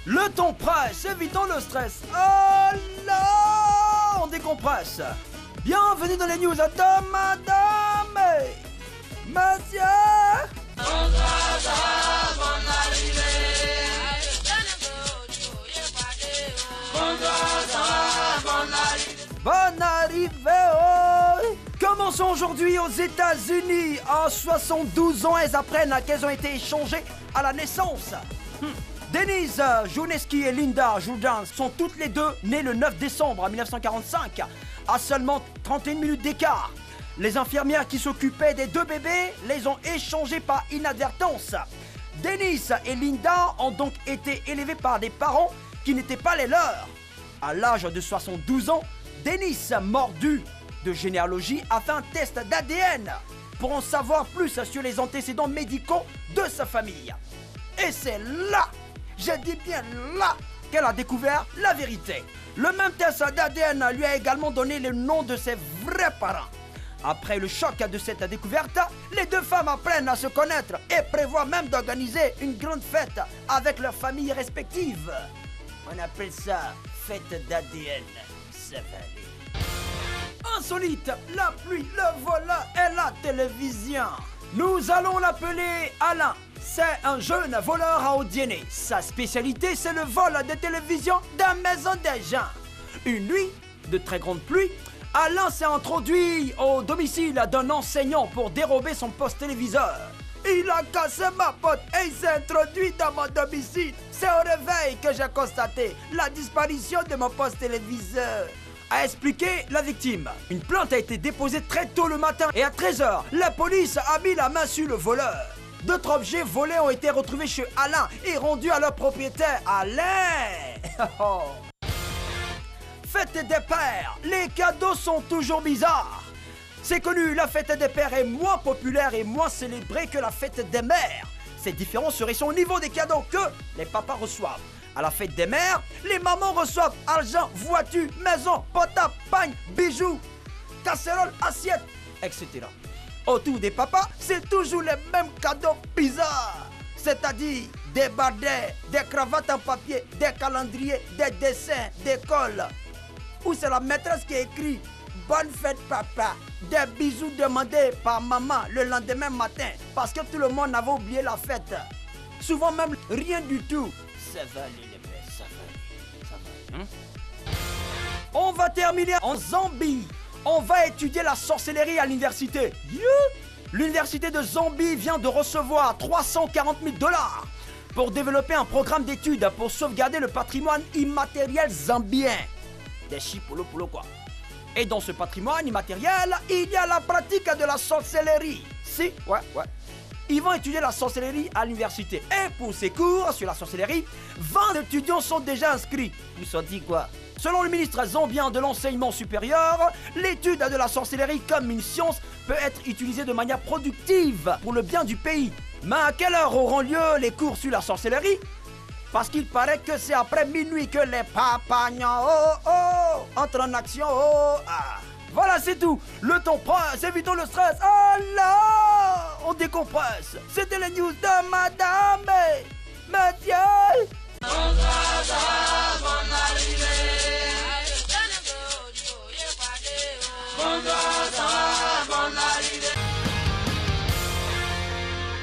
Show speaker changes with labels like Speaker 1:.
Speaker 1: Le ton presse, évitons le stress. Oh là, on décompresse. Bienvenue dans les news de madame et monsieur. Bonne arrivée. Commençons aujourd'hui aux États-Unis. En 72 ans, elles apprennent qu'elles ont été échangées à la naissance. Denise Jouneski et Linda Jordan sont toutes les deux nées le 9 décembre 1945, à seulement 31 minutes d'écart. Les infirmières qui s'occupaient des deux bébés les ont échangés par inadvertance. Denise et Linda ont donc été élevées par des parents qui n'étaient pas les leurs. À l'âge de 72 ans, Denise, mordue de généalogie, a fait un test d'ADN pour en savoir plus sur les antécédents médicaux de sa famille. Et c'est là, je dis bien là, qu'elle a découvert la vérité. Le même test d'ADN lui a également donné le nom de ses vrais parents. Après le choc de cette découverte, les deux femmes apprennent à se connaître et prévoient même d'organiser une grande fête avec leurs familles respectives. On appelle ça fête d'ADN. Ça va aller. Insolite, la pluie, le volant et la télévision. Nous allons l'appeler Alain. C'est un jeune voleur à Odienné. Sa spécialité, c'est le vol de télévision dans la maison des gens. Une nuit de très grande pluie, Alain s'est introduit au domicile d'un enseignant pour dérober son poste téléviseur. Il a cassé ma porte et il s'est introduit dans mon domicile. C'est au réveil que j'ai constaté la disparition de mon poste téléviseur. A expliqué la victime. Une plainte a été déposée très tôt le matin et à 13h, la police a mis la main sur le voleur. D'autres objets volés ont été retrouvés chez Alain et rendus à leur propriétaire, Alain. Fête des pères, les cadeaux sont toujours bizarres. C'est connu, la fête des pères est moins populaire et moins célébrée que la fête des mères. Cette différence serait son niveau des cadeaux que les papas reçoivent. À la fête des mères, les mamans reçoivent argent, voiture, maison, portable, pagne, bijoux, casserole, assiette, etc. Autour des papas, c'est toujours les mêmes cadeaux bizarres. C'est-à-dire des bardets, des cravates en papier, des calendriers, des dessins, des cols. Ou c'est la maîtresse qui écrit « Bonne fête papa », des bisous demandés par maman le lendemain matin parce que tout le monde avait oublié la fête. Souvent même rien du tout. Ça va aller les pères, ça va aller, On va terminer en Zambie. On va étudier la sorcellerie à l'université. L'université de Zambie vient de recevoir 340 000 $ pour développer un programme d'études pour sauvegarder le patrimoine immatériel zambien. Des chipolo quoi. Et dans ce patrimoine immatériel, il y a la pratique de la sorcellerie. Si, ouais. Ils vont étudier la sorcellerie à l'université. Et pour ces cours sur la sorcellerie, 20 étudiants sont déjà inscrits. Vous sont dit quoi? Selon le ministre zambien de l'enseignement supérieur, l'étude de la sorcellerie comme une science peut être utilisée de manière productive pour le bien du pays. Mais à quelle heure auront lieu les cours sur la sorcellerie? Parce qu'il paraît que c'est après minuit que les papagnans entrent en action. Voilà, c'est tout. Le temps presse, évitons le stress. Oh là, on décompresse. C'était les news de madame et monsieur.